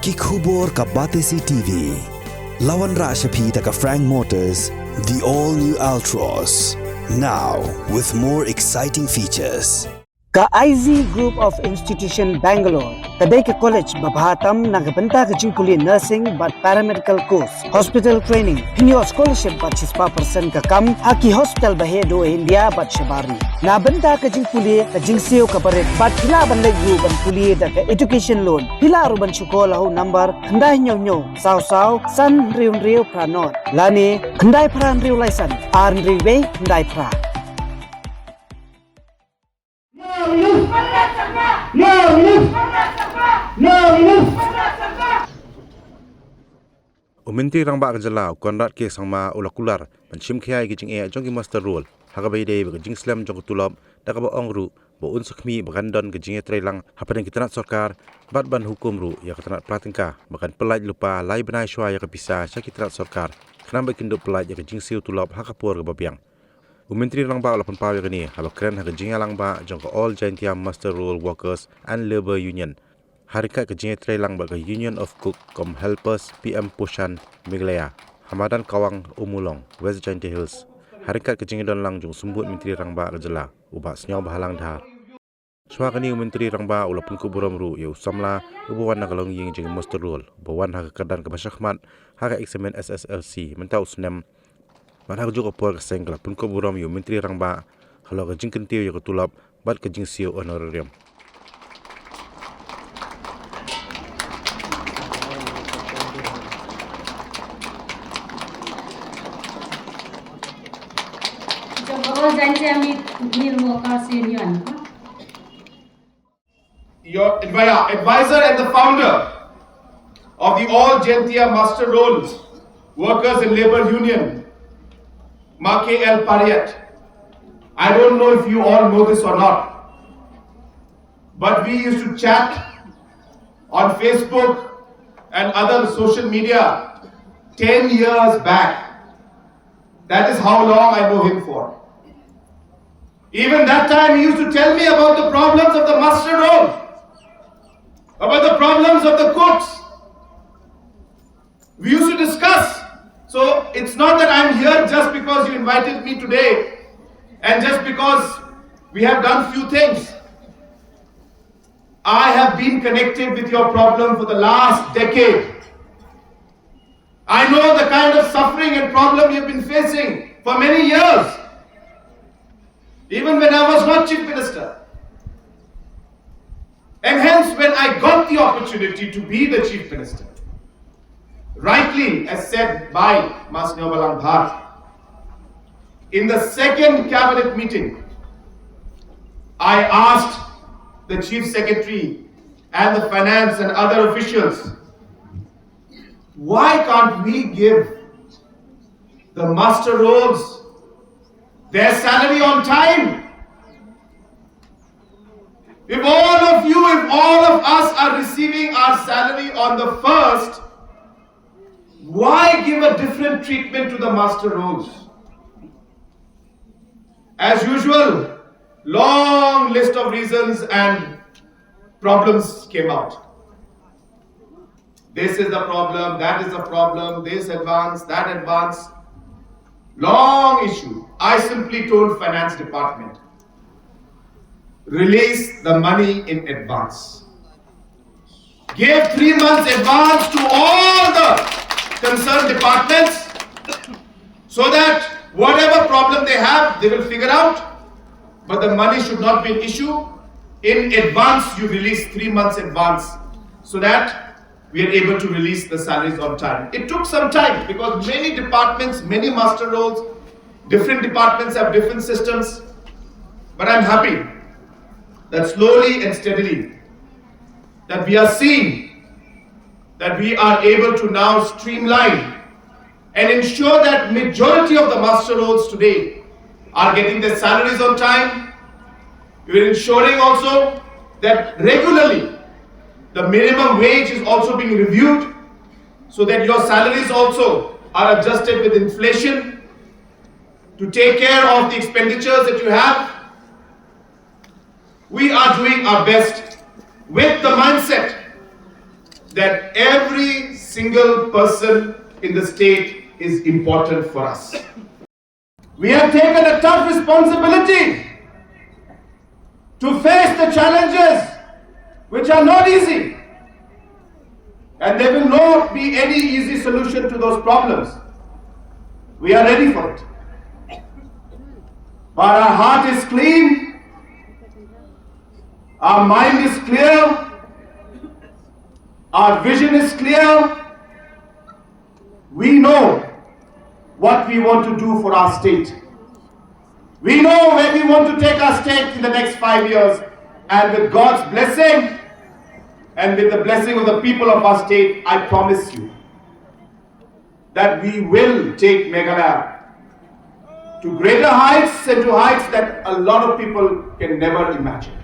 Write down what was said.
ki khubor ka Batesi TV. Lawan Rashapi taka Frank Motors, the all-new Altros. Now, with more exciting features. Ka IZ Group of Institution Bangalore, kadai ka college babhatam nagabanta ka jingkuli nursing but paramedical course, hospital training, hinyo scholarship but 6% ka kam, haki hospital bahedo India but shabari. Nabanta ka jingkuli ka jingseo ka barit but hila ban legu ban kuli da ka education loan. Hila ruban syukola ho number kandai nyo saw san riu pranot. Lani kandai pran riu laisan, ar riu kandai pra. Umentri rang ba kajala konrat ke sangma ula Kular panchim khai ki Jingeh jong ki master role hagabai de ba Jingslem jong Tulop da ka ba ongru ba unsukmi ba gandon ke Jingeh trailang hapan kitanat sarkar bat ban hukum ru ya kitanat pratingka bakan pelaj lupa lai benai shwa ya kapisa syakitanat sarkar kena ba kindu pelaj ya ke Jingsiu Tulop hakapur ke babiang. Umentri rang ba ula panpaw ya ni haba kren ha ke Jingeh lang ba jong all Jaintia Master Role Workers and Labor Union. Harikat ke Jingeh trailang ba ke Union of Cook kom Helpers PM Pushan Miglaya Hamadan Kawang Umulong West Jaintia Hills. Harikat ke Jingeh don lang jong sumbut menteri rang ba kajala uba senyaw bahalang dah. Swakani menteri rang ba ula pungku buram ru ya usamla ubuwan na kalong ying Jingeh Master Role bawan ha kadan ke basyakmat ha ka examen SSLC mentau snem man ha juga por ke sengkla pungku buram yu menteri rang ba halo ke Jingken tiu ya ke Tulop bat ke Jingsiu honorarium. Your advisor and the founder of the All Jaintia Master Rolls Workers and Labor Union, K.L. Pariat. I don't know if you all know this or not, but we used to chat on Facebook and other social media 10 years back. That is how long I know him for. Even that time he used to tell me about the problems of the master roll, about the problems of the cooks. We used to discuss. So it's not that I'm here just because you invited me today and just because we have done few things. I have been connected with your problem for the last decade. I know the kind of suffering and problem you've been facing for many years. Even when I was not Chief Minister. And hence when I got the opportunity to be the Chief Minister, rightly as said by Mas Nyobalang Bhat, in the second cabinet meeting, I asked the Chief Secretary and the finance and other officials, why can't we give the master rolls their salary on time? If all of you, if all of us are receiving our salary on the first, why give a different treatment to the master rolls? As usual, long list of reasons and problems came out. This is the problem, that is the problem, this advance, that advance. Long issue. I simply told Finance Department, release the money in advance. Give 3 months advance to all the concerned departments so that whatever problem they have, they will figure out. But the money should not be an issue. In advance, you release 3 months advance so that we are able to release the salaries on time. It took some time because many departments, many master roles, different departments have different systems. But I'm happy that slowly and steadily that we are seeing that we are able to now streamline and ensure that majority of the master roles today are getting their salaries on time. We are ensuring also that regularly the minimum wage is also being reviewed so that your salaries also are adjusted with inflation to take care of the expenditures that you have. We are doing our best with the mindset that every single person in the state is important for us. We have taken a tough responsibility to face the challenges which are not easy. And there will not be any easy solution to those problems. We are ready for it. But our heart is clean, our mind is clear, our vision is clear. We know what we want to do for our state. We know where we want to take our state in the next 5 years. And with God's blessing and with the blessing of the people of our state, I promise you that we will take Meghalaya to greater heights and to heights that a lot of people can never imagine.